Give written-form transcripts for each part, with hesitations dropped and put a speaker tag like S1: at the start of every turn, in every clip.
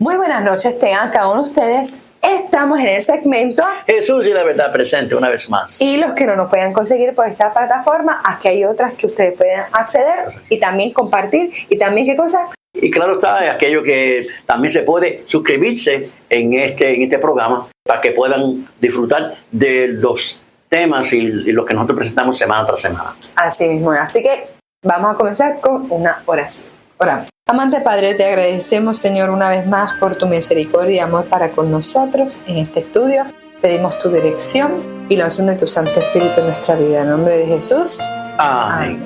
S1: Muy buenas noches, tengan cada uno de ustedes. Estamos en el segmento
S2: Jesús y la verdad presente una vez más.
S1: Y los que no nos puedan conseguir por esta plataforma, aquí hay otras que ustedes pueden acceder y también compartir. Y también, ¿qué cosa?
S2: Y claro está, aquello que también se puede suscribirse en este programa para que puedan disfrutar de los temas y los que nosotros presentamos semana tras semana.
S1: Así mismo. Así que vamos a comenzar con una oración. Oramos. Amante Padre, te agradecemos, Señor, una vez más por tu misericordia y amor para con nosotros en este estudio. Pedimos tu dirección y la unción de tu Santo Espíritu en nuestra vida. En nombre de Jesús.
S2: Amén.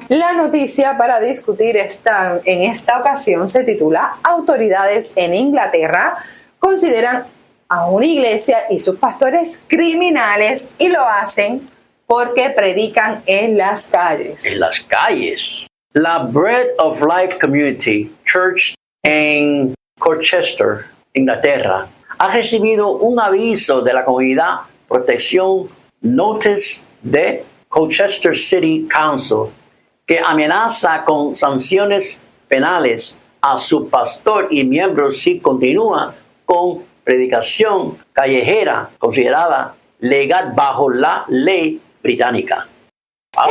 S1: La noticia para discutir en esta ocasión se titula Autoridades en Inglaterra consideran a una iglesia y sus pastores criminales y lo hacen porque predican en las calles.
S2: En las calles. La Bread of Life Community Church en Colchester, Inglaterra, ha recibido un aviso de la comunidad Protección Notice de Colchester City Council que amenaza con sanciones penales a su pastor y miembros si continúa con predicación callejera considerada legal bajo la ley británica.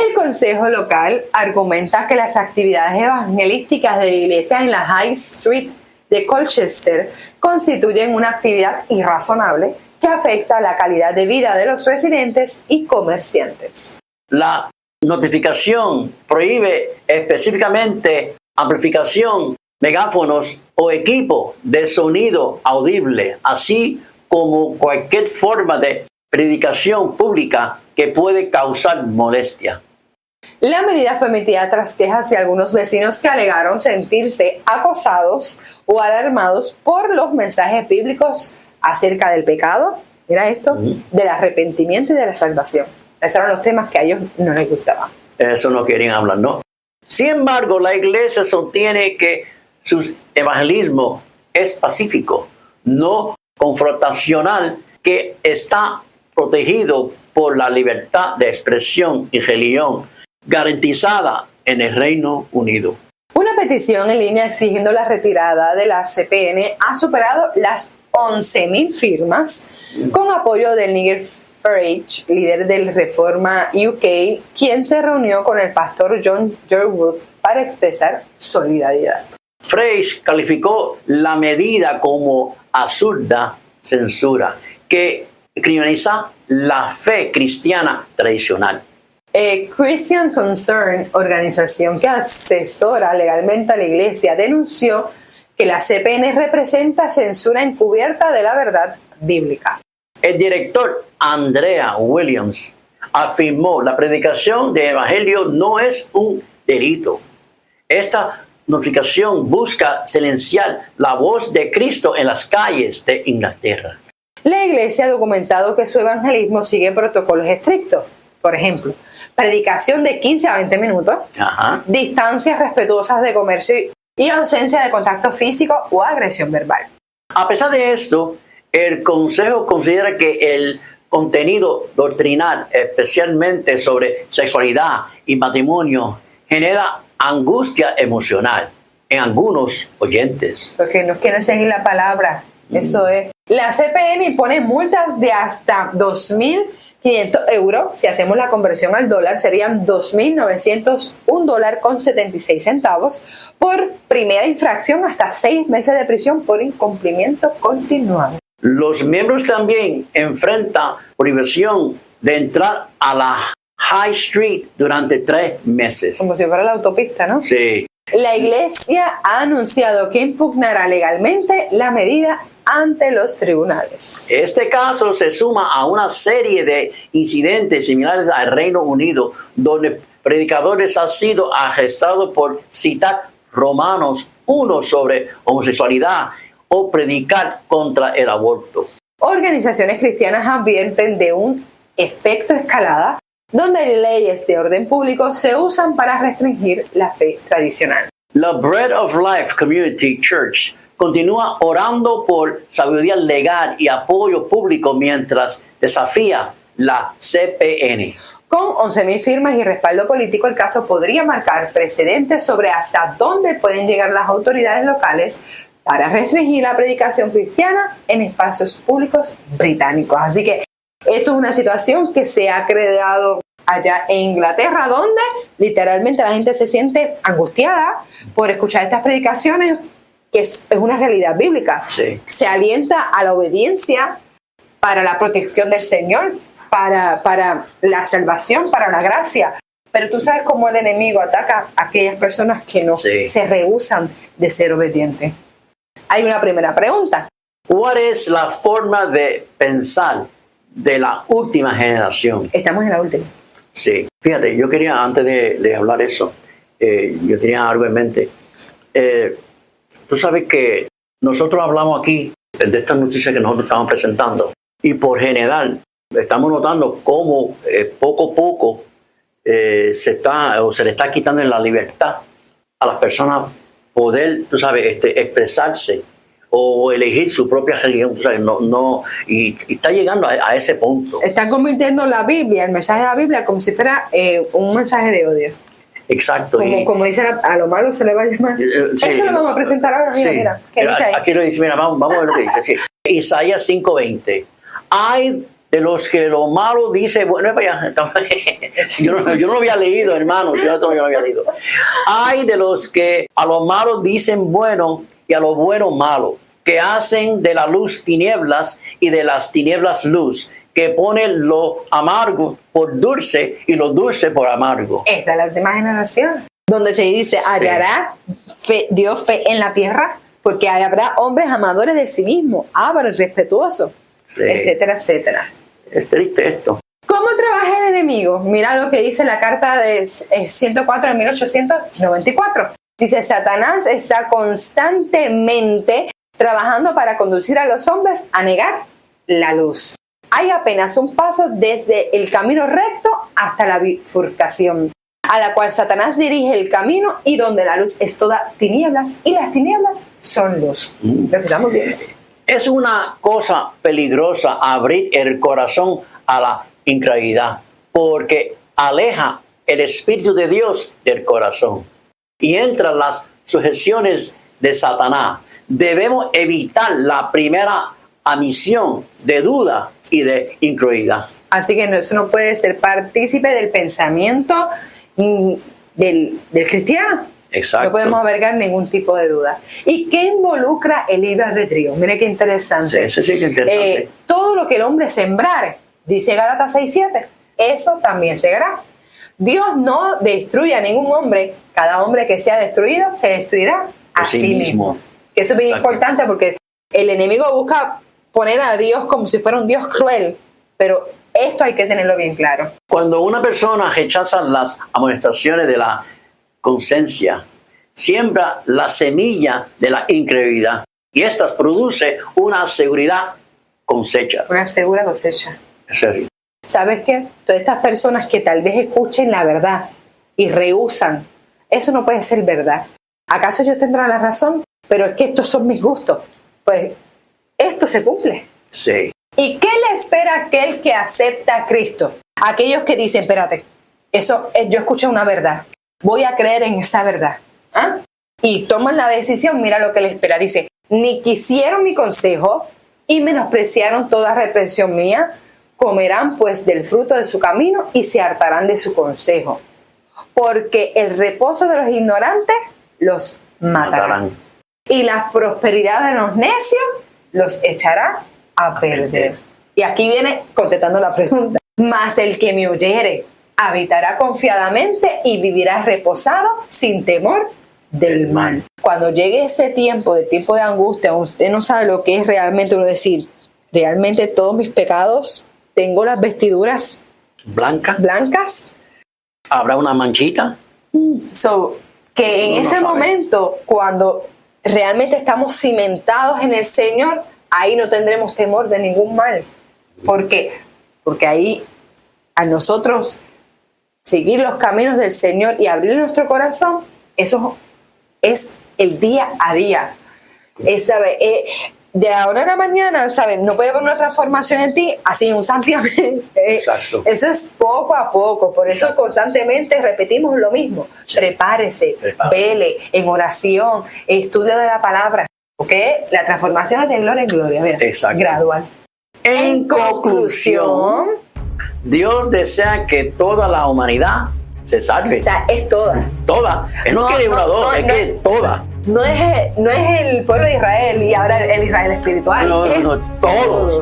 S1: El Consejo Local argumenta que las actividades evangelísticas de la iglesia en la High Street de Colchester constituyen una actividad irrazonable que afecta la calidad de vida de los residentes y comerciantes.
S2: La notificación prohíbe específicamente amplificación, megáfonos o equipo de sonido audible, así como cualquier forma de predicación pública que puede causar molestia.
S1: La medida fue emitida tras quejas de algunos vecinos que alegaron sentirse acosados o alarmados por los mensajes bíblicos acerca del pecado, mira esto, del arrepentimiento y de la salvación. Esos eran los temas que a ellos no les gustaban.
S2: Eso no querían hablar, ¿no? Sin embargo, la iglesia sostiene que su evangelismo es pacífico, no confrontacional, que está protegido por la libertad de expresión y religión garantizada en el Reino Unido.
S1: Una petición en línea exigiendo la retirada de la CPN ha superado las 11,000 firmas con apoyo del Nigel Farage, líder del Reforma UK, quien se reunió con el pastor John Jerwood para expresar solidaridad.
S2: Farage calificó la medida como absurda censura que criminaliza la fe cristiana tradicional.
S1: Christian Concern, organización que asesora legalmente a la iglesia, denunció que la CPN representa censura encubierta de la verdad bíblica.
S2: El director Andrea Williams afirmó: la predicación del evangelio no es un delito. Esta notificación busca silenciar la voz de Cristo en las calles de Inglaterra.
S1: La iglesia ha documentado que su evangelismo sigue protocolos estrictos. Por ejemplo, predicación de 15 a 20 minutos, distancias respetuosas de comercio y ausencia de contacto físico o agresión verbal.
S2: A pesar de esto, el Consejo considera que el contenido doctrinal, especialmente sobre sexualidad y matrimonio, genera angustia emocional en algunos oyentes.
S1: Porque no quieren seguir la palabra, eso es. La CPN impone multas de hasta 2.500 euros. Si hacemos la conversión al dólar, serían $2.901.76 por primera infracción, hasta 6 meses de prisión por incumplimiento continuado.
S2: Los miembros también enfrentan prohibición de entrar a la High Street durante 3 meses.
S1: Como si fuera la autopista, ¿no?
S2: Sí.
S1: La iglesia ha anunciado que impugnará legalmente la medida ante los tribunales.
S2: Este caso se suma a una serie de incidentes similares al Reino Unido, donde predicadores han sido arrestados por citar Romanos 1 sobre homosexualidad o predicar contra el aborto.
S1: Organizaciones cristianas advierten de un efecto escalada donde leyes de orden público se usan para restringir la fe tradicional.
S2: La Bread of Life Community Church continúa orando por sabiduría legal y apoyo público mientras desafía la CPN.
S1: Con 11,000 firmas y respaldo político, el caso podría marcar precedentes sobre hasta dónde pueden llegar las autoridades locales para restringir la predicación cristiana en espacios públicos británicos. Así que esto es una situación que se ha creado allá en Inglaterra, donde literalmente la gente se siente angustiada por escuchar estas predicaciones, que es una realidad bíblica.
S2: Sí.
S1: Se alienta a la obediencia para la protección del Señor, para la salvación, para la gracia. Pero tú sabes cómo el enemigo ataca a aquellas personas que no se rehúsan de ser obedientes. Hay una primera pregunta.
S2: ¿Cuál es la forma de pensar de la última generación?
S1: Estamos en la última.
S2: Sí, fíjate, yo quería, antes de hablar eso, yo tenía algo en mente. Tú sabes que nosotros hablamos aquí de estas noticias que nosotros estamos presentando, y por general estamos notando cómo poco a poco se le está quitando la libertad a las personas poder, tú sabes, expresarse o elegir su propia religión, tú sabes, y está llegando a ese punto.
S1: Están convirtiendo la Biblia, el mensaje de la Biblia, como si fuera un mensaje de odio.
S2: Exacto.
S1: Como dicen, a lo malo se le va a llamar.
S2: Sí,
S1: eso lo vamos a presentar ahora. Mira, ¿qué dice ahí?
S2: Aquí lo dice, mira, vamos a ver lo que dice. Sí. Isaías 5:20. Hay de los que lo malo dice, bueno, yo no lo había leído, hermano, yo no lo había leído. Hay de los que a lo malo dicen bueno y a lo bueno malo, que hacen de la luz tinieblas y de las tinieblas luz, que ponen lo amargo por dulce y lo dulce por amargo.
S1: Esta es la última generación, donde se dice, hallará Dios fe en la tierra, porque habrá hombres amadores de sí mismos, ávaros, respetuosos, etcétera, etcétera.
S2: Es triste esto.
S1: ¿Cómo trabaja el enemigo? Mira lo que dice la carta de 104 de 1894. Dice, Satanás está constantemente trabajando para conducir a los hombres a negar la luz. Hay apenas un paso desde el camino recto hasta la bifurcación, a la cual Satanás dirige el camino, y donde la luz es toda tinieblas y las tinieblas son luz. Lo que estamos viendo.
S2: Es una cosa peligrosa abrir el corazón a la incredulidad, porque aleja el Espíritu de Dios del corazón y entran las sujeciones de Satanás. Debemos evitar la primera admisión de duda y de incredulidad.
S1: Así que eso no puede ser partícipe del pensamiento del cristiano.
S2: Exacto.
S1: No podemos albergar ningún tipo de duda. ¿Y qué involucra el libre albedrío? Mire qué interesante.
S2: Sí, que interesante.
S1: Todo lo que el hombre sembrare, dice Gálatas 6:7, eso también segará. Dios no destruye a ningún hombre. Cada hombre que sea destruido se destruirá a sí mismo. Que eso es bien importante, porque el enemigo busca poner a Dios como si fuera un Dios cruel, pero esto hay que tenerlo bien claro.
S2: Cuando una persona rechaza las amonestaciones de la conciencia, siembra la semilla de la incredulidad, y estas produce una seguridad cosecha.
S1: Una segura cosecha.
S2: En serio.
S1: ¿Sabes qué? Todas estas personas que tal vez escuchen la verdad y rehúsan, eso no puede ser verdad. ¿Acaso ellos tendrán la razón? Pero es que estos son mis gustos. Pues esto se cumple.
S2: Sí.
S1: ¿Y qué le espera a aquel que acepta a Cristo? Aquellos que dicen, espérate, yo escuché una verdad, voy a creer en esa verdad. ¿Ah? Y toman la decisión, mira lo que le espera. Dice, ni quisieron mi consejo y menospreciaron toda reprensión mía, comerán pues del fruto de su camino y se hartarán de su consejo. Porque el reposo de los ignorantes los matarán. Y la prosperidad de los necios los echará a perder. Y aquí viene contestando la pregunta. Mas el que me oyere habitará confiadamente y vivirá reposado sin temor del mal. Cuando llegue ese tiempo, del tiempo de angustia, usted no sabe lo que es realmente uno decir, realmente todos mis pecados, tengo las vestiduras blancas.
S2: ¿Habrá una manchita?
S1: Que en ese momento, cuando realmente estamos cimentados en el Señor, ahí no tendremos temor de ningún mal. ¿Por qué? Porque ahí, a nosotros seguir los caminos del Señor y abrir nuestro corazón, eso es el día a día. De ahora a la mañana, ¿sabes? No puede haber una transformación en ti así instantáneamente.
S2: Exacto.
S1: Eso es poco a poco. Por eso constantemente repetimos lo mismo. Sí. Prepárese, vele en oración, estudio de la palabra. ¿Ok? La transformación es de gloria en gloria, mira,
S2: Exacto.
S1: gradual.
S2: En conclusión, Dios desea que toda la humanidad se salve.
S1: O sea, es toda.
S2: Toda. Él no quiere una o dos, es que toda.
S1: No es el pueblo de Israel y ahora el Israel espiritual.
S2: No, todos.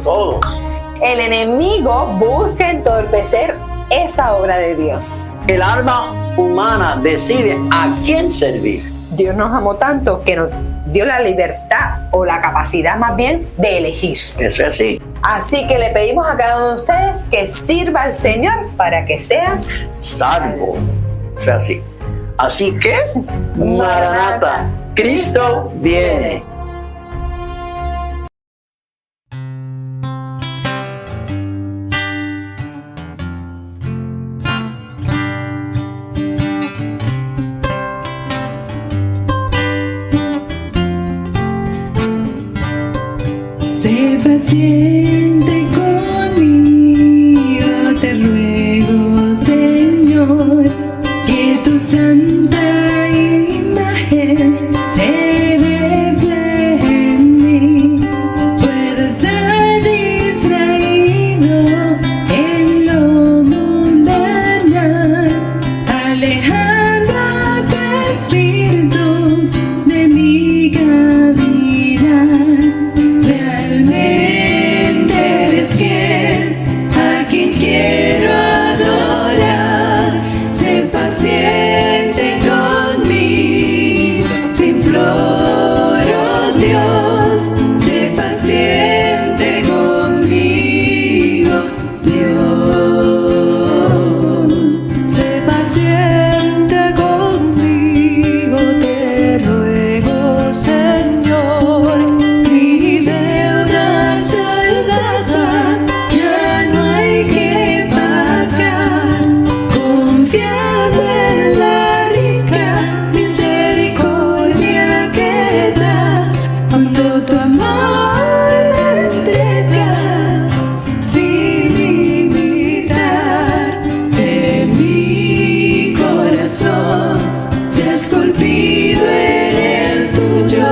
S1: El enemigo busca entorpecer esa obra de Dios.
S2: El alma humana decide a quién servir.
S1: Dios nos amó tanto que nos dio la libertad o la capacidad más bien de elegir.
S2: Eso es así.
S1: Así que le pedimos a cada uno de ustedes que sirva al Señor para que seas
S2: Salvo. Eso es así. Así que, Maranata, Cristo viene.
S3: Sé paciente conmigo, te ruego, Señor, que tu santa imagen se refleje en mí. Puedo estar distraído en lo mundano, alejando tu espíritu de mi caminar. Realmente eres quien a quien quiero adorar. Sé paciente conmigo, te imploro, Dios. Sé paciente conmigo, Dios. Sé paciente conmigo, te ruego, Señor. Mi deuda saldada, ya no hay que pagar. Confiando en la rica misericordia que das, cuando tu amor me entregas sin limitar. De mi corazón se ha esculpido en el tuyo.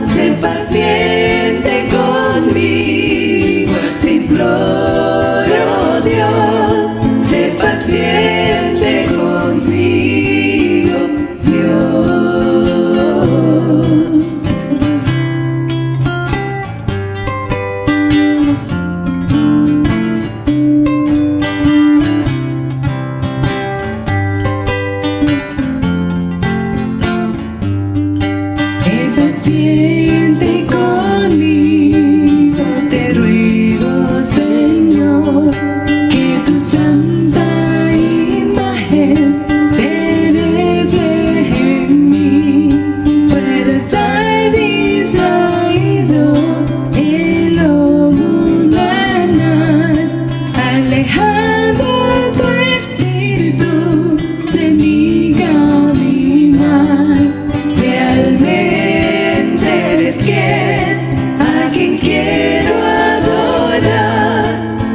S3: Sé paciente conmigo, te imploro, Dios. Sé paciente conmigo, Dios. Sé paciente conmigo, te ruego, Señor, que tu santa imagen se refleje en mí. Puedo estar distraído en lo mundano, alejado tu espíritu de mi caminar. Realmente eres quien a quien quiero adorar.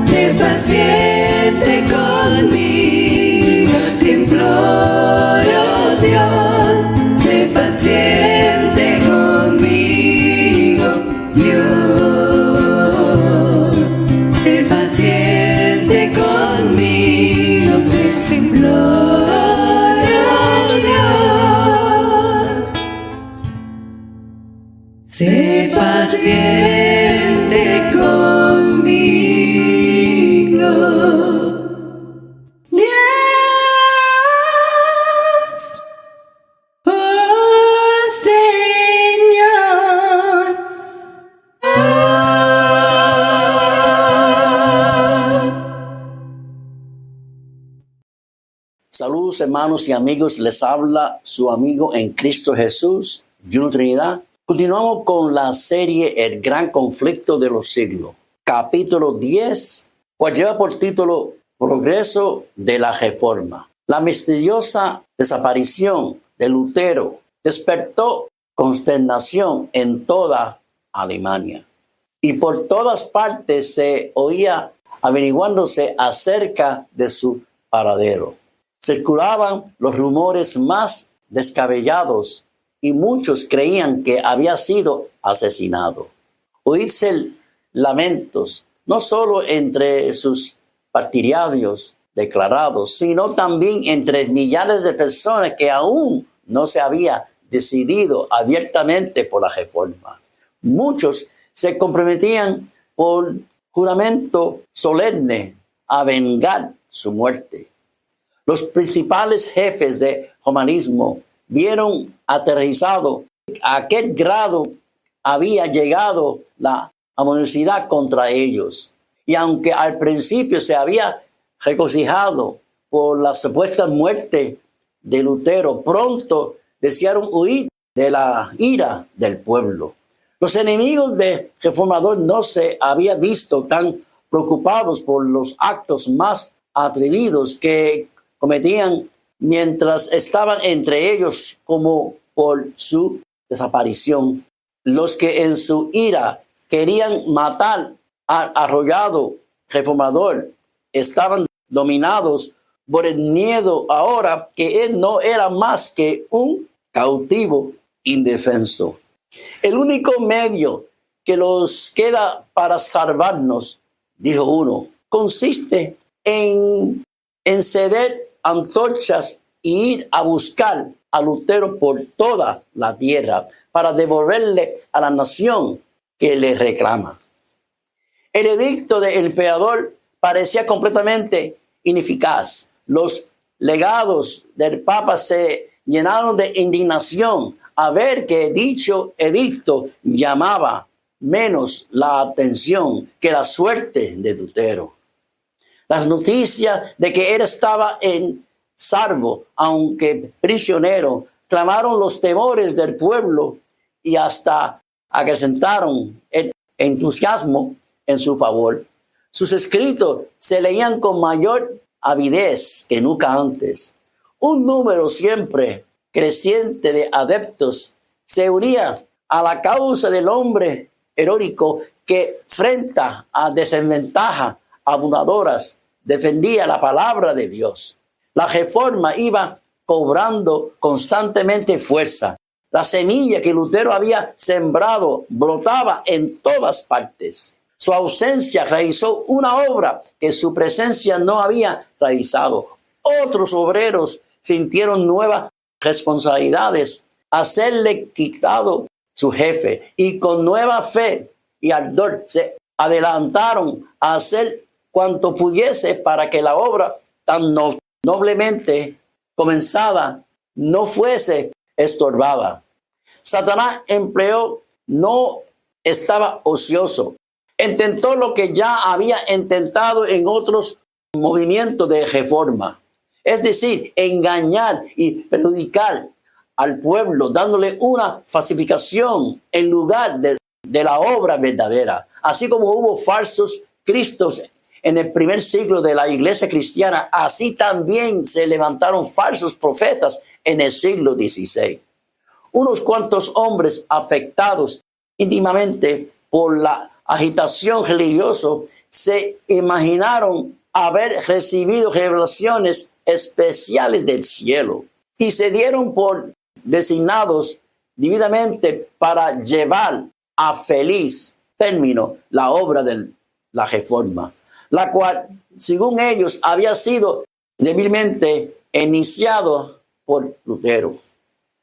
S3: Sé paciente conmigo, te imploro, Dios. Sé paciente conmigo, Dios. Sé paciente conmigo, te imploro, Dios. Sé paciente conmigo, Dios. Oh Señor.
S2: Saludos hermanos y amigos, les habla su amigo en Cristo Jesús, Juno Trinidad. Continuamos con la serie El Gran Conflicto de los Siglos, capítulo 10, cual lleva por título Progreso de la Reforma. La misteriosa desaparición de Lutero despertó consternación en toda Alemania y por todas partes se oía averiguándose acerca de su paradero. Circulaban los rumores más descabellados y muchos creían que había sido asesinado. Oírse lamentos, no solo entre sus partidarios declarados, sino también entre millares de personas que aún no se había decidido abiertamente por la reforma. Muchos se comprometían por juramento solemne a vengar su muerte. Los principales jefes de humanismo vieron aterrizado a qué grado había llegado la animosidad contra ellos. Y aunque al principio se había regocijado por la supuesta muerte de Lutero, pronto desearon huir de la ira del pueblo. Los enemigos del reformador no se habían visto tan preocupados por los actos más atrevidos que cometían mientras estaban entre ellos como por su desaparición. Los que en su ira querían matar al arrollado reformador estaban dominados por el miedo ahora que él no era más que un cautivo indefenso. El único medio que nos queda para salvarnos, dijo uno, consiste en encender antorchas y ir a buscar a Lutero por toda la tierra para devolverle a la nación que le reclama. El edicto del emperador parecía completamente ineficaz. Los legados del Papa se llenaron de indignación a ver que dicho edicto llamaba menos la atención que la suerte de Lutero. Las noticias de que él estaba en salvo, aunque prisionero, clamaron los temores del pueblo y hasta acrecentaron el entusiasmo en su favor. Sus escritos se leían con mayor avidez que nunca antes. Un número siempre creciente de adeptos se unía a la causa del hombre heroico que, frente a desventajas abundadoras, defendía la palabra de Dios. La reforma iba cobrando constantemente fuerza. La semilla que Lutero había sembrado brotaba en todas partes. Su ausencia realizó una obra que su presencia no había realizado. Otros obreros sintieron nuevas responsabilidades a serle quitado su jefe y con nueva fe y ardor se adelantaron a hacer cuanto pudiese para que la obra tan noblemente comenzada no fuese estorbada. Satanás no estaba ocioso. Intentó lo que ya había intentado en otros movimientos de reforma, es decir, engañar y perjudicar al pueblo, dándole una falsificación en lugar de la obra verdadera. Así como hubo falsos cristos en el primer siglo de la iglesia cristiana, así también se levantaron falsos profetas en el siglo XVI. Unos cuantos hombres afectados íntimamente por la agitación religiosa se imaginaron haber recibido revelaciones especiales del cielo y se dieron por designados debidamente para llevar a feliz término la obra de la reforma, la cual, según ellos, había sido débilmente iniciado por Lutero.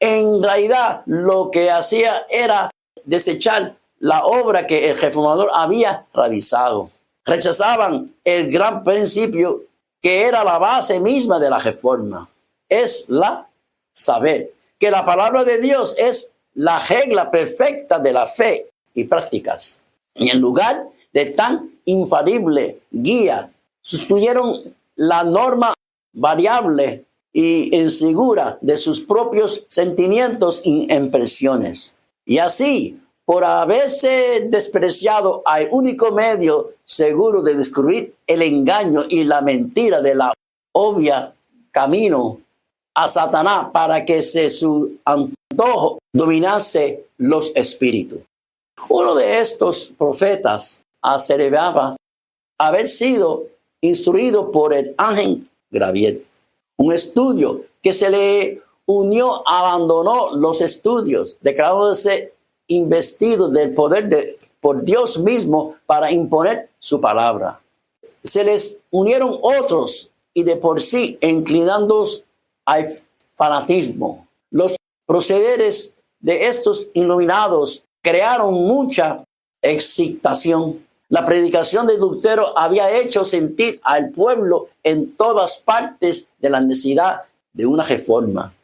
S2: En realidad, lo que hacía era desechar la obra que el reformador había realizado. Rechazaban el gran principio que era la base misma de la reforma. Es la saber que la palabra de Dios es la regla perfecta de la fe y prácticas. Y en lugar de tan infalible guía, sustituyeron la norma variable y insegura de sus propios sentimientos y impresiones. Y así, por haberse despreciado al único medio seguro de descubrir el engaño y la mentira de la obvia camino a Satanás para que su antojo dominase los espíritus. Uno de estos profetas aseveraba haber sido instruido por el ángel Gabriel. Un estudio que se le abandonó los estudios, declarándose investido del poder por Dios mismo para imponer su palabra. Se les unieron otros y de por sí inclinándose al fanatismo. Los procederes de estos iluminados crearon mucha excitación. La predicación de Lutero había hecho sentir al pueblo en todas partes de la necesidad de una reforma.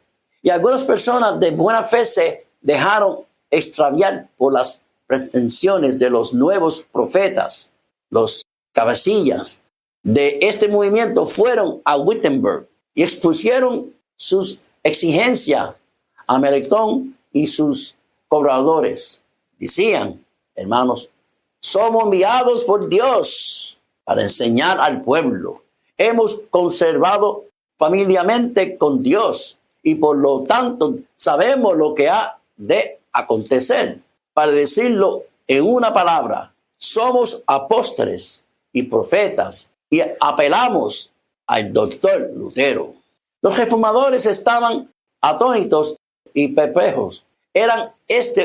S2: Y algunas personas de buena fe se dejaron extraviar por las pretensiones de los nuevos profetas. Los cabecillas de este movimiento fueron a Wittenberg y expusieron sus exigencias a Melanchthon y sus cobradores. Decían, hermanos, somos enviados por Dios para enseñar al pueblo. Hemos conservado familiarmente con Dios y por lo tanto sabemos lo que ha de acontecer. Para decirlo en una palabra, somos apóstoles y profetas y apelamos al doctor Lutero. Los reformadores estaban atónitos y perplejos. Eran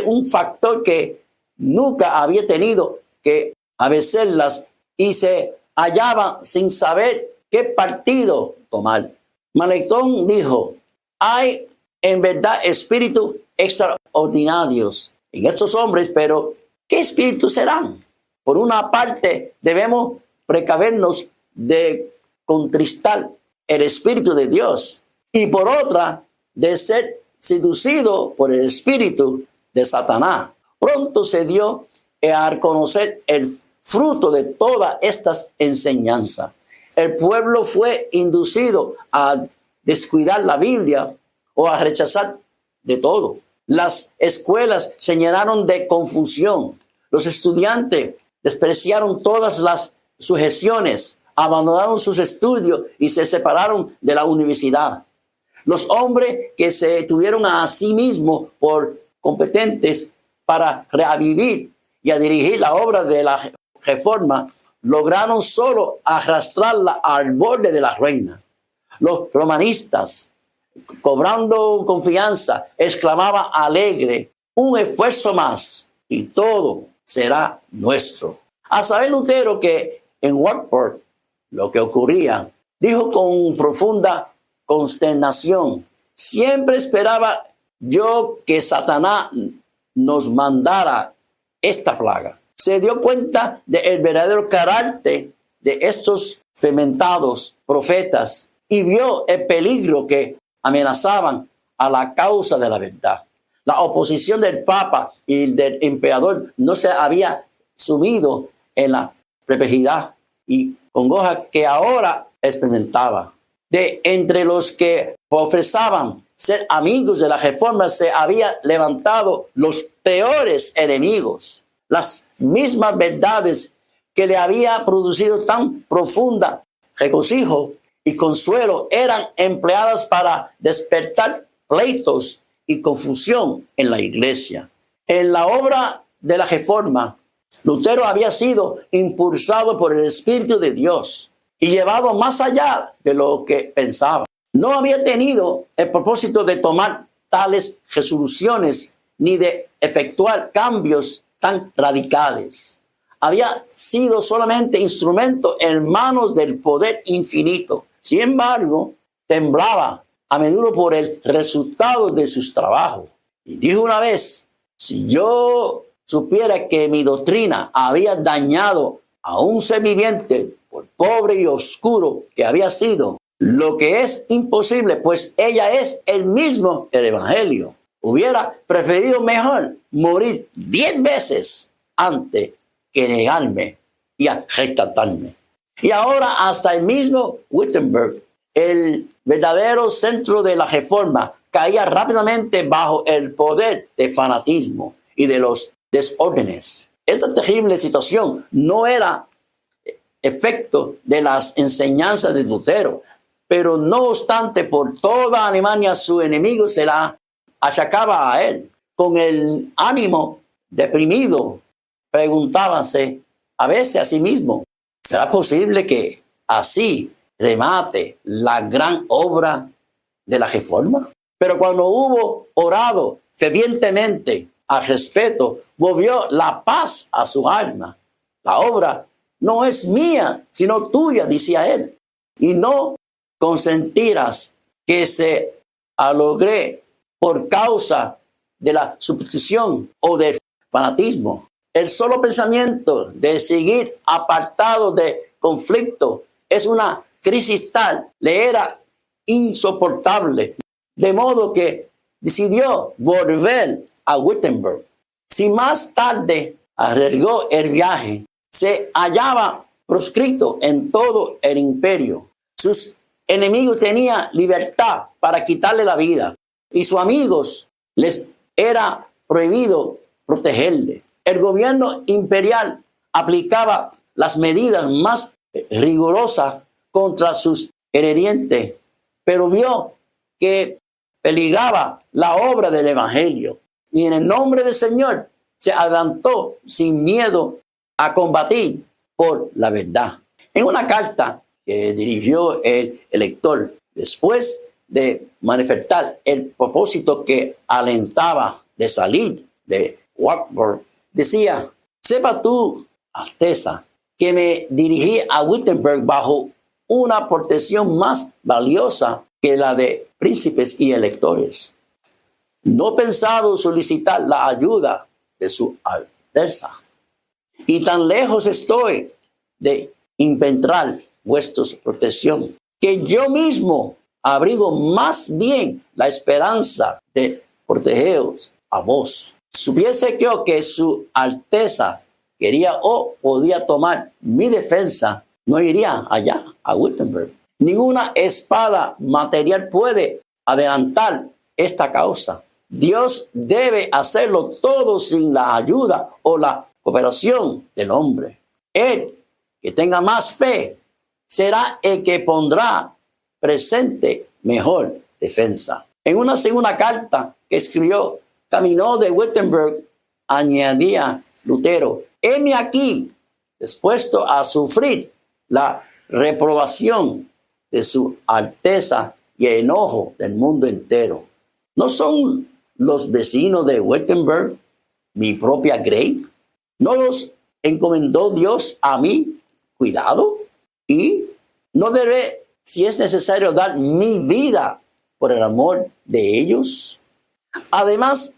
S2: un factor que nunca había tenido que vencerlas y se hallaban sin saber qué partido tomar. Melanchthon dijo, hay en verdad espíritus extraordinarios en estos hombres, pero ¿qué espíritus serán? Por una parte, debemos precavernos de contristar el Espíritu de Dios y por otra, de ser seducido por el espíritu de Satanás. Pronto se dio a conocer el fruto de todas estas enseñanzas. El pueblo fue inducido a descuidar la Biblia o a rechazar de todo. Las escuelas se llenaron de confusión. Los estudiantes despreciaron todas las sujeciones, abandonaron sus estudios y se separaron de la universidad. Los hombres que se tuvieron a sí mismos por competentes para revivir y a dirigir la obra de la reforma, lograron solo arrastrarla al borde de la ruina. Los romanistas, cobrando confianza, exclamaban alegre, un esfuerzo más y todo será nuestro. A saber Lutero que en Wartburg lo que ocurría, dijo con profunda consternación, siempre esperaba yo que Satanás nos mandara esta plaga. Se dio cuenta del verdadero carácter de estos fermentados profetas y vio el peligro que amenazaban a la causa de la verdad. La oposición del Papa y del emperador no se había sumido en la perplejidad y congoja que ahora experimentaba. De entre los que profesaban ser amigos de la reforma se había levantado los peores enemigos. Las mismas verdades que le había producido tan profunda regocijo y consuelo eran empleadas para despertar pleitos y confusión en la iglesia. En la obra de la reforma, Lutero había sido impulsado por el Espíritu de Dios y llevado más allá de lo que pensaba. No había tenido el propósito de tomar tales resoluciones ni de efectuar cambios tan radicales. Había sido solamente instrumento en manos del poder infinito. Sin embargo, temblaba a menudo por el resultado de sus trabajos. Y dijo una vez, si yo supiera que mi doctrina había dañado a un ser viviente por pobre y oscuro que había sido, lo que es imposible, pues ella es el mismo el Evangelio. Hubiera preferido mejor morir 10 veces antes que negarme y a retratarme. Y ahora hasta el mismo Wittenberg, el verdadero centro de la reforma, caía rápidamente bajo el poder del fanatismo y de los desórdenes. Esta terrible situación no era efecto de las enseñanzas de Lutero, pero no obstante por toda Alemania su enemigo se la achacaba a él. Con el ánimo deprimido, preguntábanse a veces a sí mismo, ¿será posible que así remate la gran obra de la reforma? Pero cuando hubo orado fervientemente al respeto, volvió la paz a su alma. La obra no es mía, sino tuya, decía él. Y no consentirás que se logre por causa de la superstición o del fanatismo. El solo pensamiento de seguir apartado de conflicto es una crisis tal, le era insoportable, de modo que decidió volver a Wittenberg. Si más tarde arriesgó el viaje, se hallaba proscrito en todo el imperio. Sus enemigos tenían libertad para quitarle la vida y sus amigos les era prohibido protegerle. El gobierno imperial aplicaba las medidas más rigurosas contra sus heredientes, pero vio que peligraba la obra del evangelio y en el nombre del Señor se adelantó sin miedo a combatir por la verdad. En una carta que dirigió el elector, después de manifestar el propósito que alentaba de salir de Wartburg, decía: sepa tú, Alteza, que me dirigí a Wittenberg bajo una protección más valiosa que la de príncipes y electores. No he pensado solicitar la ayuda de su Alteza, y tan lejos estoy de impetrar vuestra protección, que yo mismo abrigo más bien la esperanza de protegeros a vos. Supiese yo que su Alteza quería o podía tomar mi defensa, no iría allá a Wittenberg. Ninguna espada material puede adelantar esta causa. Dios debe hacerlo todo sin la ayuda o la cooperación del hombre. El que tenga más fe será el que pondrá presente mejor defensa. En una segunda carta que escribió camino de Wittenberg, añadía Lutero: heme aquí, dispuesto a sufrir la reprobación de su Alteza y el enojo del mundo entero. ¿No son los vecinos de Wittenberg mi propia grey? ¿No los encomendó Dios a mí cuidado? ¿Y no debe, si es necesario, dar mi vida por el amor de ellos? Además,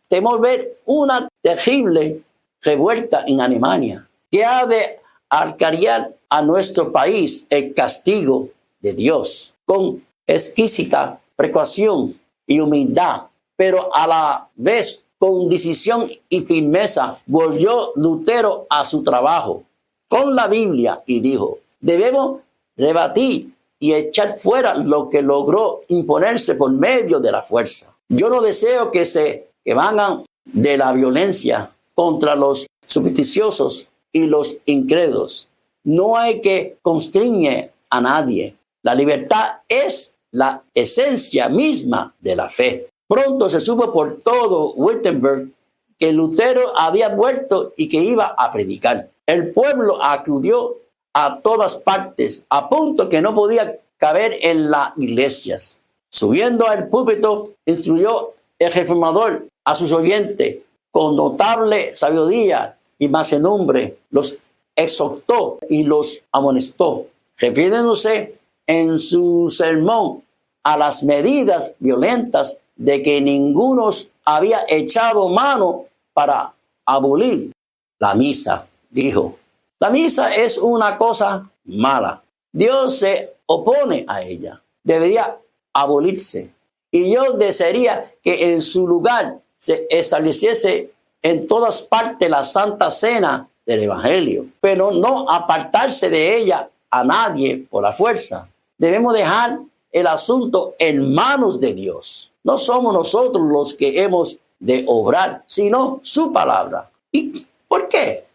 S2: temo ver una terrible revuelta en Alemania que ha de acarrear a nuestro país el castigo de Dios con exquisita precaución y humildad, pero a la vez con decisión y firmeza volvió Lutero a su trabajo con la Biblia y dijo: debemos rebatir y echar fuera lo que logró imponerse por medio de la fuerza. Yo no deseo que vengan de la violencia contra los supersticiosos y los incrédulos. No hay que constreñir a nadie. La libertad es la esencia misma de la fe. Pronto se supo por todo Wittenberg que Lutero había vuelto y que iba a predicar. El pueblo acudió a todas partes, a punto que no podía caber en las iglesias. Subiendo al púlpito, instruyó el reformador a sus oyentes con notable sabiduría y mansedumbre. Los exhortó y los amonestó, refiriéndose en su sermón a las medidas violentas de que ninguno había echado mano para abolir la misa. Dijo: la misa es una cosa mala. Dios se opone a ella. Debería abolirse. Y yo desearía que en su lugar se estableciese en todas partes la Santa Cena del Evangelio, pero no apartarse de ella a nadie por la fuerza. Debemos dejar el asunto en manos de Dios. No somos nosotros los que hemos de obrar, sino su palabra. ¿Y por qué?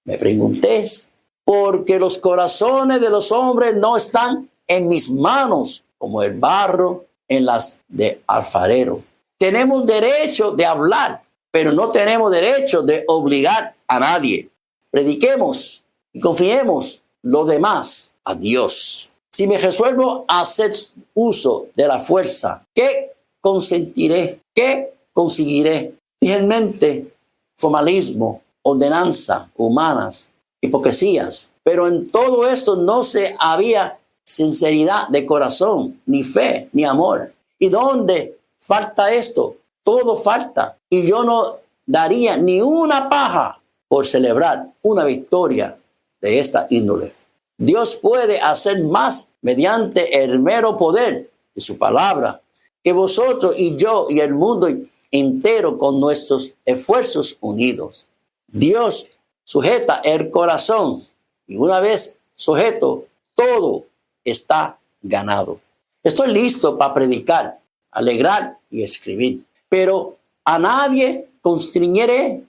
S2: Me preguntéis. Porque los corazones de los hombres no están en mis manos, como el barro en las de alfarero. Tenemos derecho de hablar, pero no tenemos derecho de obligar a nadie. Prediquemos y confiemos lo demás a Dios. Si me resuelvo a hacer uso de la fuerza, ¿qué consentiré? ¿Qué conseguiré? Finalmente, formalismo, ordenanza humanas, hipocresías. Pero en todo esto no se había sinceridad de corazón, ni fe, ni amor. ¿Y dónde falta esto? Todo falta. Y yo no daría ni una paja por celebrar una victoria de esta índole. Dios puede hacer más mediante el mero poder de su palabra que vosotros y yo y el mundo entero con nuestros esfuerzos unidos. Dios sujeta el corazón y una vez sujeto, todo está ganado. Estoy listo para predicar, alegrar y escribir, pero a nadie constreñiré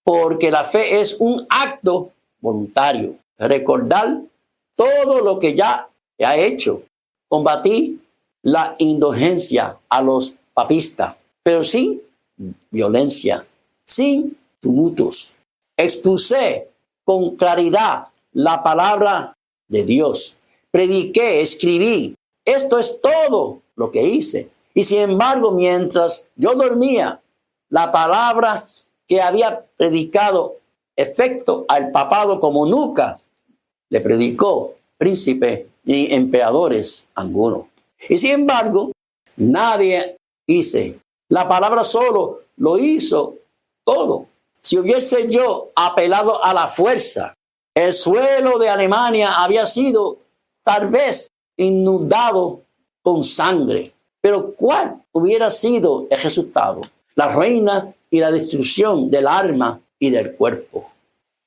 S2: porque la fe es un acto voluntario. Recordar todo lo que ya he hecho. Combatí la indulgencia a los papistas, pero sin violencia, sin tumultos. Expuse con claridad la palabra de Dios. Prediqué, escribí. Esto es todo lo que hice. Y sin embargo, mientras yo dormía, la palabra que había predicado efecto al papado como nunca le predicó príncipe y emperadores alguno. Y sin embargo, nadie hice. La palabra solo lo hizo todo. Si hubiese yo apelado a la fuerza, el suelo de Alemania había sido tal vez inundado con sangre. Pero ¿cuál hubiera sido el resultado? La ruina y la destrucción del alma y del cuerpo.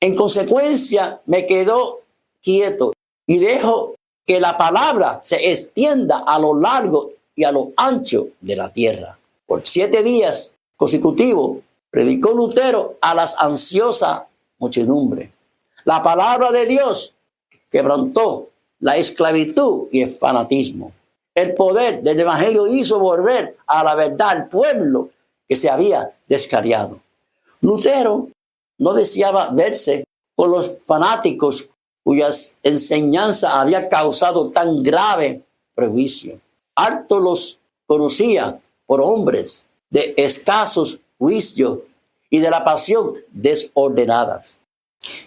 S2: En consecuencia, me quedo quieto y dejo que la palabra se extienda a lo largo y a lo ancho de la tierra. Por 7 días consecutivos, predicó Lutero a las ansiosas muchedumbre. La palabra de Dios quebrantó la esclavitud y el fanatismo. El poder del evangelio hizo volver a la verdad al pueblo que se había descarriado. Lutero no deseaba verse con los fanáticos cuyas enseñanzas había causado tan grave prejuicio. Harto los conocía por hombres de escasos juicios y de la pasión desordenadas,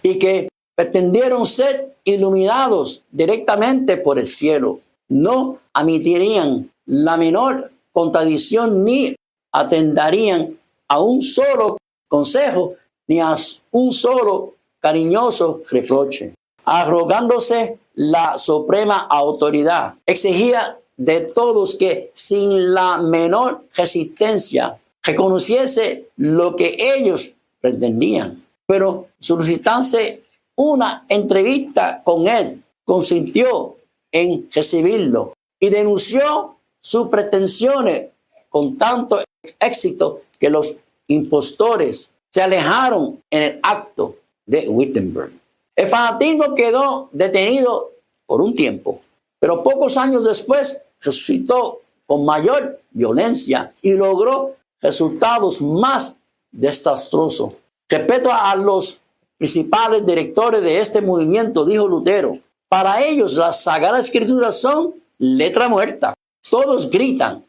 S2: y que pretendieron ser iluminados directamente por el cielo. No admitirían la menor contradicción ni atenderían a un solo consejo ni a un solo cariñoso reproche. Arrogándose la suprema autoridad, exigía de todos que sin la menor resistencia reconociese lo que ellos pretendían. Pero solicitándose una entrevista con él, consintió en recibirlo y denunció sus pretensiones con tanto éxito que los impostores se alejaron en el acto de Wittenberg. El fanatismo quedó detenido por un tiempo, pero pocos años después resucitó con mayor violencia y logró resultados más desastrosos. Respecto a los principales directores de este movimiento, dijo Lutero, para ellos las sagradas escrituras son letra muerta. Todos gritan,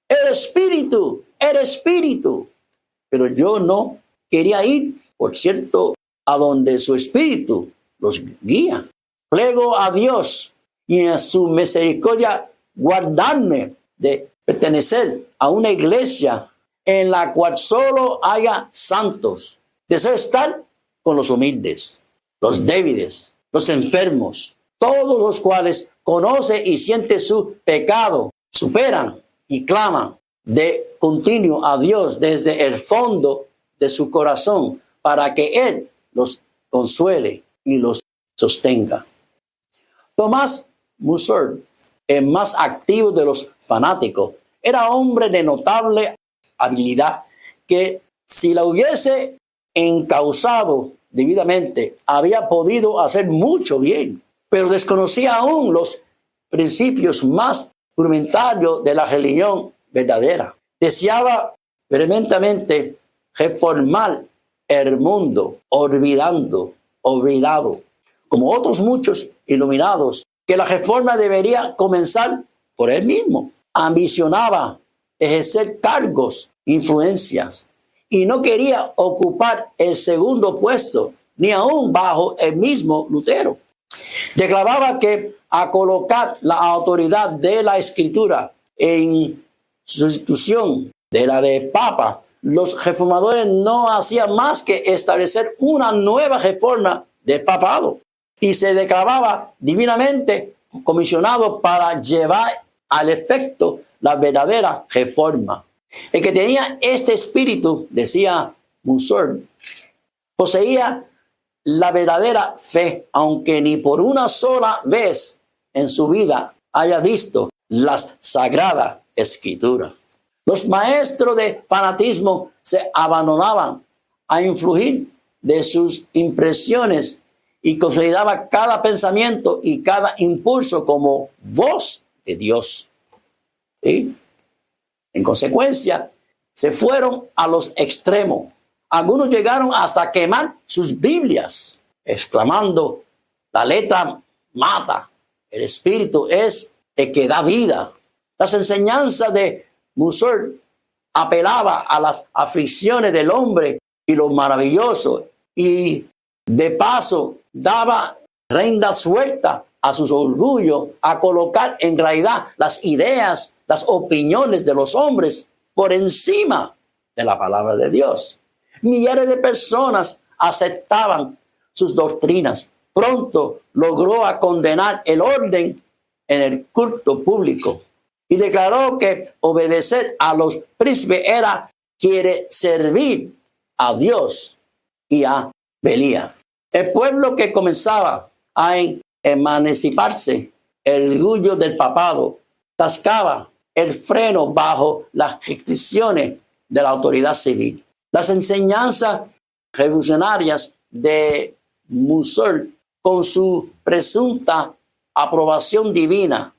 S2: el espíritu, el espíritu. Pero yo no quería ir, por cierto, a donde su espíritu los guía. Plego a Dios y a su misericordia guardarme de pertenecer a una iglesia en la cual solo haya santos. Deseo estar con los humildes, los débiles, los enfermos, todos los cuales conoce y siente su pecado, superan y claman de continuo a Dios desde el fondo de su corazón para que Él los consuele y los sostenga. Tomás Musser, el más activo de los fanáticos, era hombre de notable habilidad que, si la hubiese encauzado debidamente, había podido hacer mucho bien, pero desconocía aún los principios más rudimentarios de la religión verdadera. Deseaba vehementemente reformar el mundo, olvidado, como otros muchos iluminados, que la reforma debería comenzar por él mismo. Ambicionaba ejercer cargos, influencias, y no quería ocupar el segundo puesto, ni aún bajo el mismo Lutero. Declaraba que a colocar la autoridad de la Escritura en sustitución de la de Papa, los reformadores no hacían más que establecer una nueva reforma del papado y se declaraba divinamente comisionado para llevar al efecto la verdadera reforma. El que tenía este espíritu, decía Musard, poseía la verdadera fe, aunque ni por una sola vez en su vida haya visto las sagradas escrituras. Los maestros de fanatismo se abandonaban a influir de sus impresiones y consideraban cada pensamiento y cada impulso como voz de Dios. ¿Sí? En consecuencia, se fueron a los extremos. Algunos llegaron hasta quemar sus Biblias, exclamando: la letra mata, el espíritu es el que da vida. Las enseñanzas de Musard apelaba a las aflicciones del hombre y lo maravilloso, y de paso daba rienda suelta a su orgullo a colocar en realidad las ideas, las opiniones de los hombres por encima de la palabra de Dios. Millares de personas aceptaban sus doctrinas. Pronto logró a condenar el orden en el culto público y declaró que obedecer a los príncipes quiere servir a Dios y a Belía. El pueblo que comenzaba a emanciparse, el orgullo del papado, tascaba el freno bajo las restricciones de la autoridad civil. Las enseñanzas revolucionarias de Musard, con su presunta aprobación divina,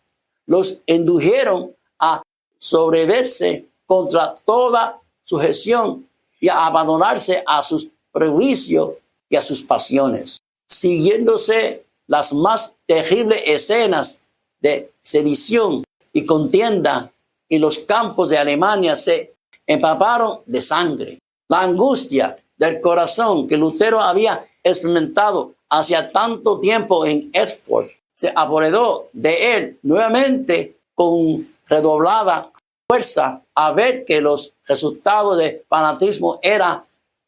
S2: los indujeron a sobreverse contra toda sujeción y a abandonarse a sus prejuicios y a sus pasiones, siguiéndose las más terribles escenas de sedición y contienda en los campos de Alemania se empaparon de sangre. La angustia del corazón que Lutero había experimentado hacía tanto tiempo en Erfurt se apoderó de él nuevamente con redoblada fuerza a ver que los resultados del fanatismo eran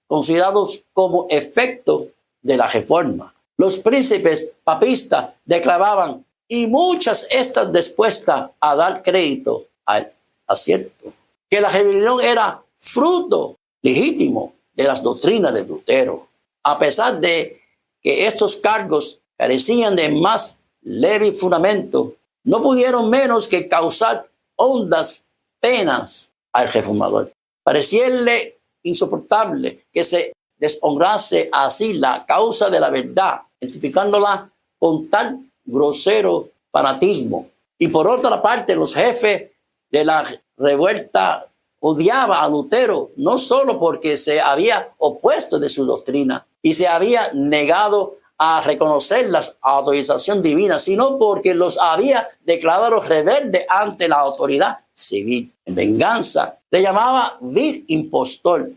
S2: considerados como efecto de la reforma. Los príncipes papistas declaraban, y muchas estas dispuestas a dar crédito al acierto, que la rebelión era fruto legítimo de las doctrinas de Lutero. A pesar de que estos cargos carecían de más leve fundamento, no pudieron menos que causar hondas penas al reformador. Parecíale insoportable que se deshonrase así la causa de la verdad, identificándola con tal grosero fanatismo. Y por otra parte, los jefes de la revuelta odiaban a Lutero, no solo porque se había opuesto de su doctrina y se había negado a reconocer la autorización divina, sino porque los había declarado rebeldes ante la autoridad civil. En venganza, le llamaba vil impostor.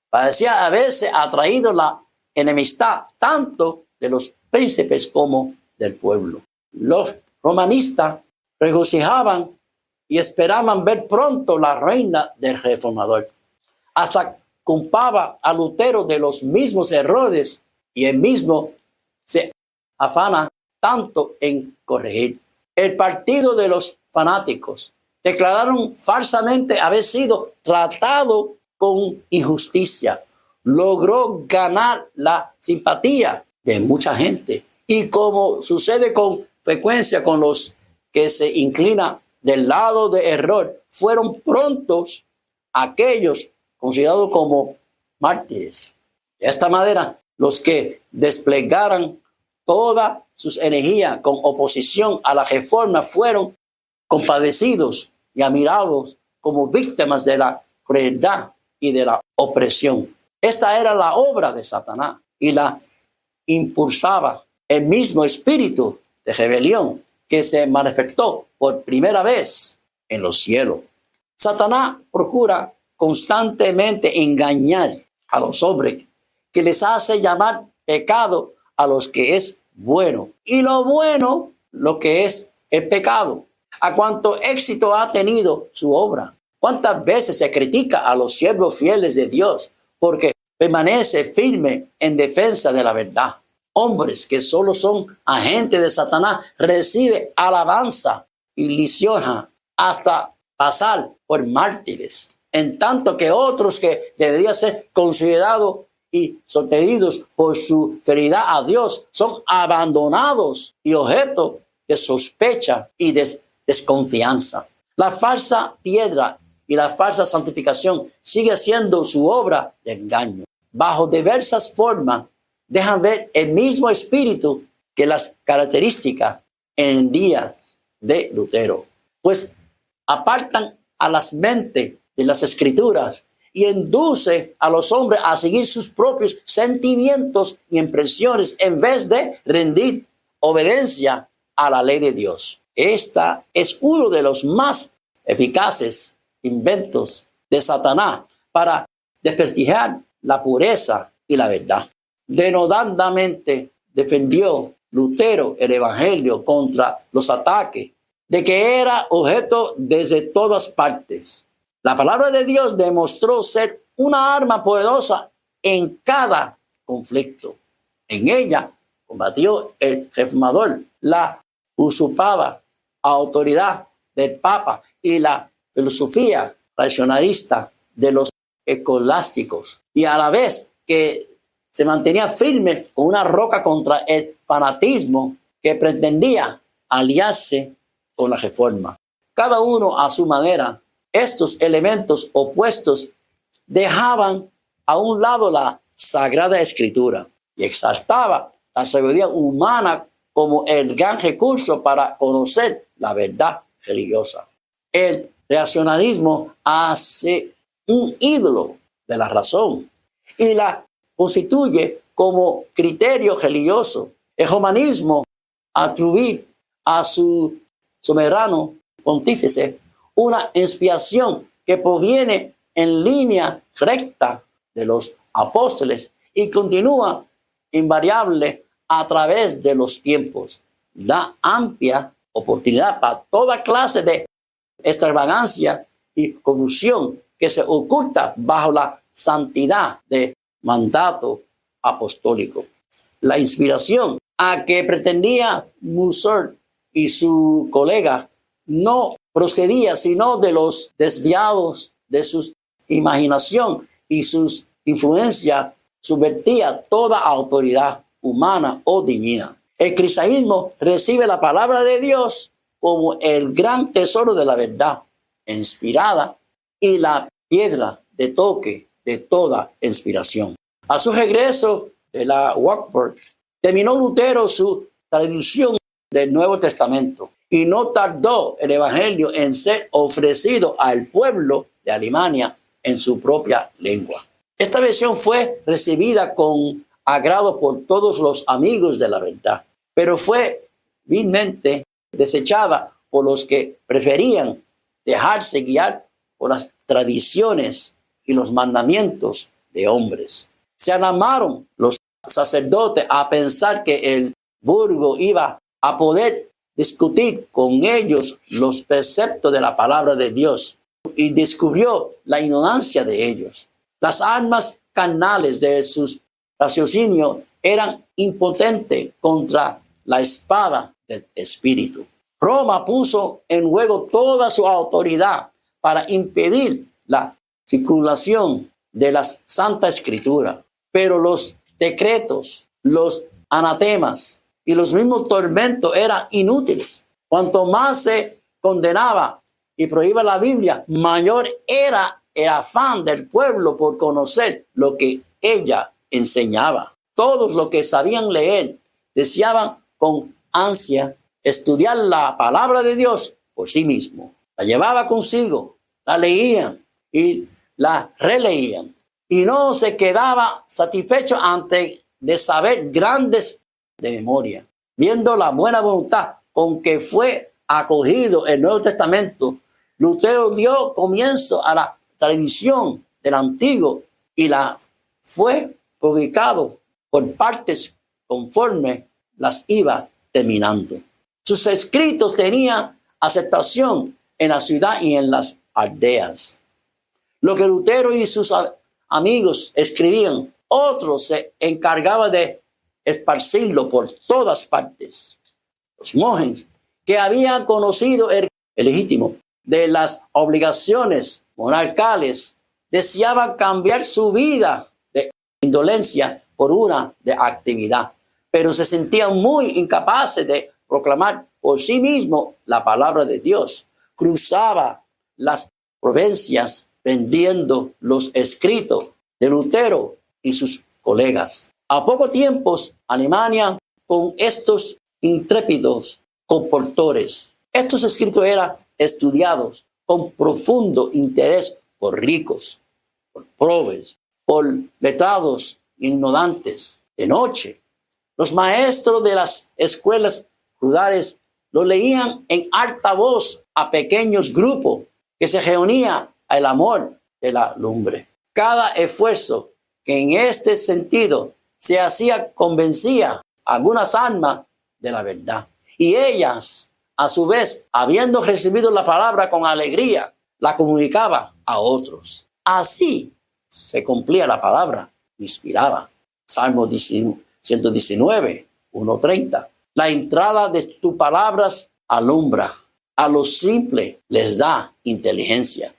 S2: Parecía haberse atraído la enemistad tanto de los príncipes como del pueblo. Los romanistas regocijaban y esperaban ver pronto la reina del reformador. Hasta culpaba a Lutero de los mismos errores y él mismo se afana tanto en corregir. El partido de los fanáticos declararon falsamente haber sido tratado con injusticia. Logró ganar la simpatía de mucha gente. Y como sucede con frecuencia con los que se inclinan del lado de error, fueron prontos aquellos considerados como mártires. De esta manera, los que desplegaran toda sus energías con oposición a la reforma fueron compadecidos y admirados como víctimas de la crueldad y de la opresión. Esta era la obra de Satanás y la impulsaba el mismo espíritu de rebelión que se manifestó por primera vez en los cielos. Satanás procura constantemente engañar a los hombres, que les hace llamar pecado a los que es bueno, y lo bueno lo que es el pecado. A cuánto éxito ha tenido su obra. Cuántas veces se critica a los siervos fieles de Dios porque permanece firme en defensa de la verdad. Hombres que solo son agentes de Satanás reciben alabanza y lisonja hasta pasar por mártires, en tanto que otros que deberían ser considerados y sostenidos por su fidelidad a Dios son abandonados y objeto de sospecha y desconfianza. La falsa piedra y la falsa santificación sigue siendo su obra de engaño. Bajo diversas formas dejan ver el mismo espíritu que las características en el día de Lutero, pues apartan a las mentes de las escrituras y induce a los hombres a seguir sus propios sentimientos y impresiones en vez de rendir obediencia a la ley de Dios. Esta es uno de los más eficaces inventos de Satanás para desprestigiar la pureza y la verdad. Denodadamente defendió Lutero el evangelio contra los ataques de que era objeto desde todas partes. La palabra de Dios demostró ser una arma poderosa en cada conflicto. En ella combatió el reformador, la usurpada autoridad del Papa y la filosofía racionalista de los escolásticos, y a la vez que se mantenía firme con una roca contra el fanatismo que pretendía aliarse con la reforma. Cada uno a su manera, estos elementos opuestos dejaban a un lado la Sagrada Escritura y exaltaba la sabiduría humana como el gran recurso para conocer la verdad religiosa. El racionalismo hace un ídolo de la razón y la constituye como criterio religioso. El humanismo atribuye a su soberano pontífice una inspiración que proviene en línea recta de los apóstoles y continúa invariable a través de los tiempos. Da amplia oportunidad para toda clase de extravagancia y corrupción que se oculta bajo la santidad de mandato apostólico. La inspiración a que pretendía Musser y su colega no procedía sino de los desviados de su imaginación, y sus influencias subvertía toda autoridad humana o divina. El cristianismo recibe la palabra de Dios como el gran tesoro de la verdad inspirada y la piedra de toque de toda inspiración. A su regreso de la Wartburg, terminó Lutero su traducción del Nuevo Testamento y no tardó el evangelio en ser ofrecido al pueblo de Alemania en su propia lengua. Esta versión fue recibida con agrado por todos los amigos de la verdad, pero fue vilmente desechada por los que preferían dejarse guiar por las tradiciones y los mandamientos de hombres. Se alarmaron los sacerdotes a pensar que el burgo iba a poder discutir con ellos los preceptos de la palabra de Dios, y descubrió la ignorancia de ellos. Las armas carnales de sus raciocinios eran impotentes contra la espada del Espíritu. Roma puso en juego toda su autoridad para impedir la circulación de la Santa Escritura. Pero los decretos, los anatemas y los mismos tormentos eran inútiles. Cuanto más se condenaba y prohibía la Biblia, mayor era el afán del pueblo por conocer lo que ella enseñaba. Todos los que sabían leer deseaban con ansia estudiar la palabra de Dios por sí mismo. La llevaba consigo, la leían y la releían, y no se quedaba satisfecho antes de saber grandes de memoria. Viendo la buena voluntad con que fue acogido el Nuevo Testamento, Lutero dio comienzo a la tradición del antiguo y la fue publicado por partes conforme las iba terminando. Sus escritos tenían aceptación en la ciudad y en las aldeas. Lo que Lutero y sus amigos escribían, otros se encargaban de esparcirlo por todas partes. Los monjes que habían conocido el legítimo de las obligaciones monarcales deseaban cambiar su vida de indolencia por una de actividad, pero se sentían muy incapaces de proclamar por sí mismo la palabra de Dios. Cruzaba las provincias vendiendo los escritos de Lutero y sus colegas. A poco tiempo, Alemania, con estos intrépidos comportores, estos escritos eran estudiados con profundo interés por ricos, por pobres, por letrados ignorantes. De noche, los maestros de las escuelas rurales lo leían en alta voz a pequeños grupos que se reunían al amor de la lumbre. Cada esfuerzo que en este sentido se hacía convencía a algunas almas de la verdad. Y ellas, a su vez, habiendo recibido la palabra con alegría, la comunicaba a otros. Así se cumplía la palabra, inspiraba. Salmo 119, 1:30. La entrada de tus palabras alumbra. A los simples les da inteligencia.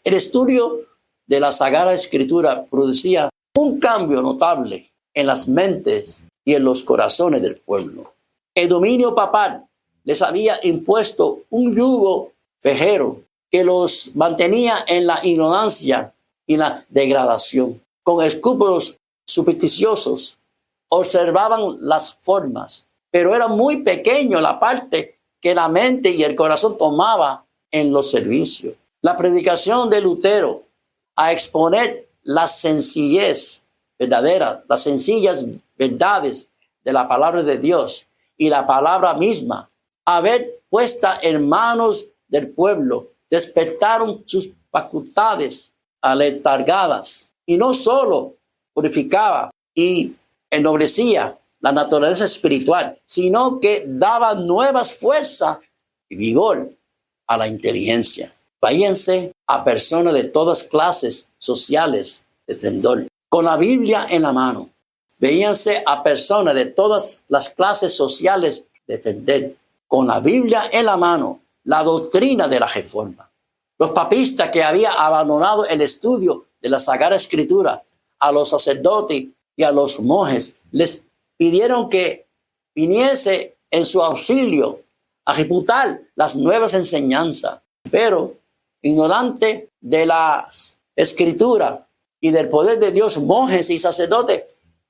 S2: El estudio de la Sagrada Escritura producía un cambio notable en las mentes y en los corazones del pueblo. El dominio papal les había impuesto un yugo vejero que los mantenía en la ignorancia y la degradación. Con escrúpulos supersticiosos observaban las formas, pero era muy pequeño la parte que la mente y el corazón tomaba en los servicios. La predicación de Lutero a exponer la sencillez verdadera, las sencillas verdades de la palabra de Dios y la palabra misma, a ver puesta en manos del pueblo, despertaron sus facultades aletargadas y no solo purificaba y ennoblecía la naturaleza espiritual, sino que daba nuevas fuerzas y vigor a la inteligencia. Váyanse a personas de todas clases sociales de Tendor, con la Biblia en la mano. Véanse a personas de todas las clases sociales de Tendor, con la Biblia en la mano, la doctrina de la Reforma. Los papistas que habían abandonado el estudio de la Sagrada Escritura, a los sacerdotes y a los monjes, les pidieron que viniese en su auxilio a refutar las nuevas enseñanzas, pero ignorante de las Escrituras y del poder de Dios, monjes y sacerdotes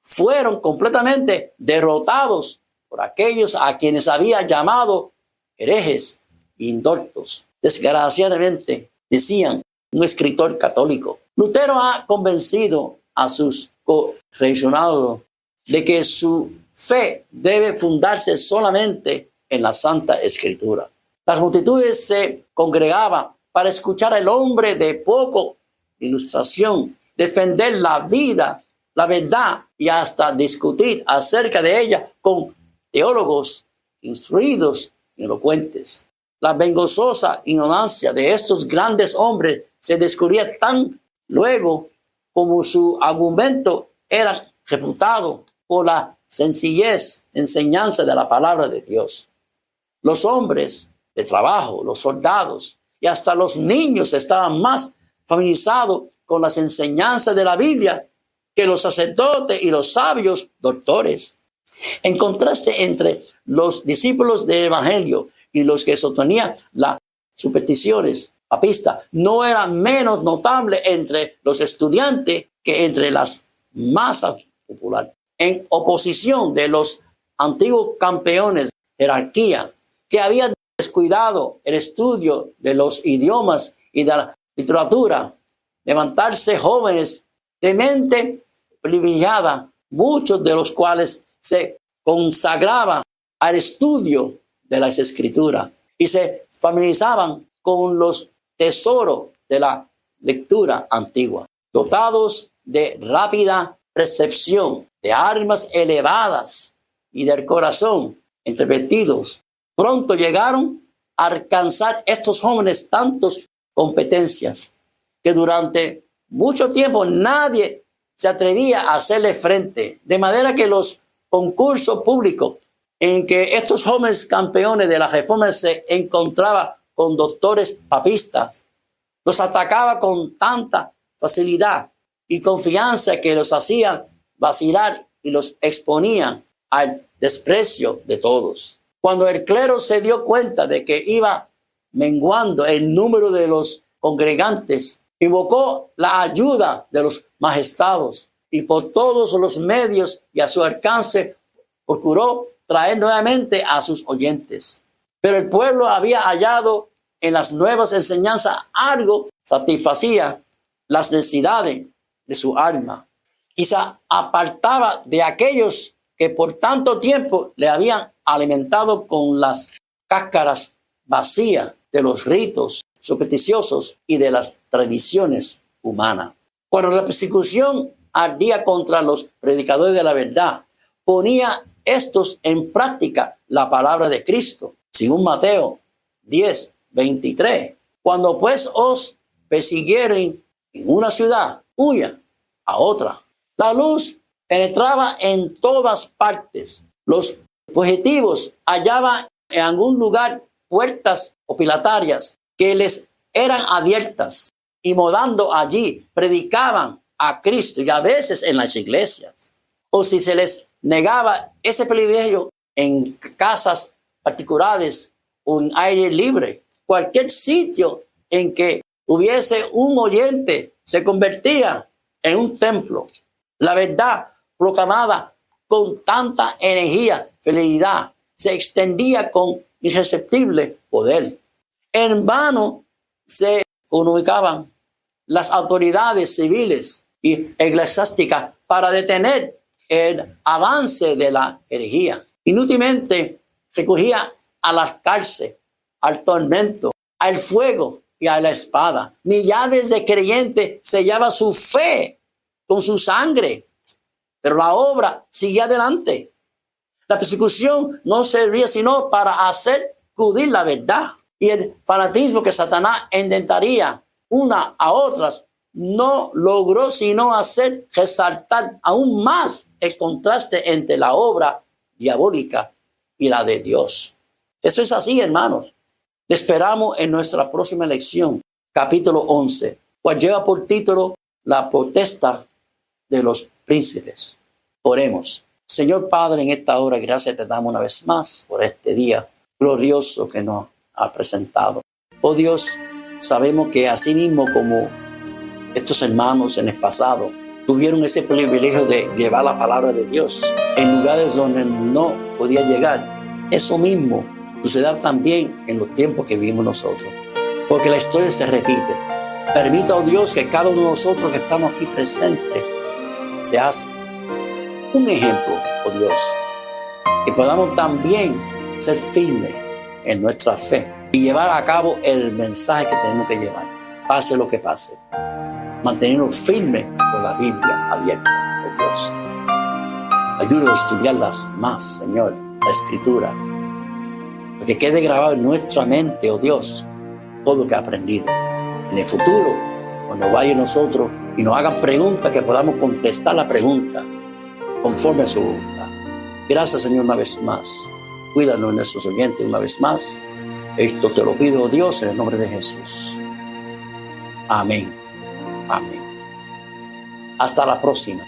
S2: fueron completamente derrotados por aquellos a quienes había llamado herejes e indoctos. Desgraciadamente, decían un escritor católico, Lutero ha convencido a sus correligionados de que su fe debe fundarse solamente en la Santa Escritura. Las multitudes se congregaban para escuchar al hombre de poco ilustración defender la vida, la verdad y hasta discutir acerca de ella con teólogos instruidos y elocuentes. La vergonzosa ignorancia de estos grandes hombres se descubría tan luego como su argumento era refutado por la sencillez enseñanza de la palabra de Dios. Los hombres de trabajo, los soldados y hasta los niños estaban más familiarizados con las enseñanzas de la Biblia que los sacerdotes y los sabios doctores. En contraste entre los discípulos del Evangelio y los que sostenían las supersticiones papistas, no era menos notable entre los estudiantes que entre las masas populares. En oposición de los antiguos campeones de jerarquía que habían descuidado el estudio de los idiomas y de la literatura, levantarse jóvenes de mente privilegiada, muchos de los cuales se consagraban al estudio de las Escrituras y se familiarizaban con los tesoro de la lectura antigua, dotados de rápida percepción, de armas elevadas y del corazón entrevertidos. Pronto llegaron a alcanzar estos jóvenes tantas competencias que durante mucho tiempo nadie se atrevía a hacerle frente, de manera que los concursos públicos en que estos jóvenes campeones de la Reforma se encontraban con doctores papistas, los atacaba con tanta facilidad y confianza que los hacían vacilar y los exponían al desprecio de todos. Cuando el clero se dio cuenta de que iba menguando el número de los congregantes, invocó la ayuda de los magistrados y por todos los medios y a su alcance procuró traer nuevamente a sus oyentes. Pero el pueblo había hallado en las nuevas enseñanzas algo satisfacía las necesidades de su alma y se apartaba de aquellos que por tanto tiempo le habían alimentado con las cáscaras vacías de los ritos supersticiosos y de las tradiciones humanas. Cuando la persecución ardía contra los predicadores de la verdad, ponía estos en práctica la palabra de Cristo, según Mateo 10:23. Cuando pues os persiguieren en una ciudad, huya a otra. La luz penetraba en todas partes. Los fugitivos hallaban en algún lugar puertas hospitalarias que les eran abiertas y morando allí predicaban a Cristo y a veces en las iglesias. O si se les negaba ese privilegio en casas particulares o en aire libre, cualquier sitio en que hubiese un oyente se convertía en un templo. La verdad proclamada con tanta energía, fidelidad, se extendía con irresistible poder. En vano se comunicaban las autoridades civiles y eclesiásticas para detener el avance de la herejía. Inútilmente recurría a las cárceles, al tormento, al fuego y a la espada. Millares de creyentes sellaban su fe con su sangre, pero la obra seguía adelante. La persecución no servía sino para hacer acudir la verdad, y el fanatismo que Satanás intentaría una a otras no logró sino hacer resaltar aún más el contraste entre la obra diabólica y la de Dios. Eso es así, hermanos. Le esperamos en nuestra próxima lección, capítulo 11, cual lleva por título La protesta de los príncipes. Oremos. Señor Padre, en esta hora, gracias te damos una vez más por este día glorioso que nos ha presentado. Oh Dios, sabemos que así mismo como estos hermanos en el pasado tuvieron ese privilegio de llevar la palabra de Dios en lugares donde no podía llegar, eso mismo sucederá también en los tiempos que vivimos nosotros, porque la historia se repite. Permita, oh Dios, que cada uno de nosotros que estamos aquí presentes seas un ejemplo, oh Dios, que podamos también ser firmes en nuestra fe y llevar a cabo el mensaje que tenemos que llevar, pase lo que pase. Mantenernos firmes con la Biblia abierta, oh Dios. Ayúdanos a estudiarlas más, Señor, la Escritura, para que quede grabado en nuestra mente, oh Dios, todo lo que ha aprendido. En el futuro, cuando vaya nosotros y nos hagan preguntas, que podamos contestar la pregunta conforme a su voluntad. Gracias, Señor, una vez más. Cuídanos, nuestros oyentes, una vez más. Esto te lo pido, oh Dios, en el nombre de Jesús. Amén. Amén. Hasta la próxima.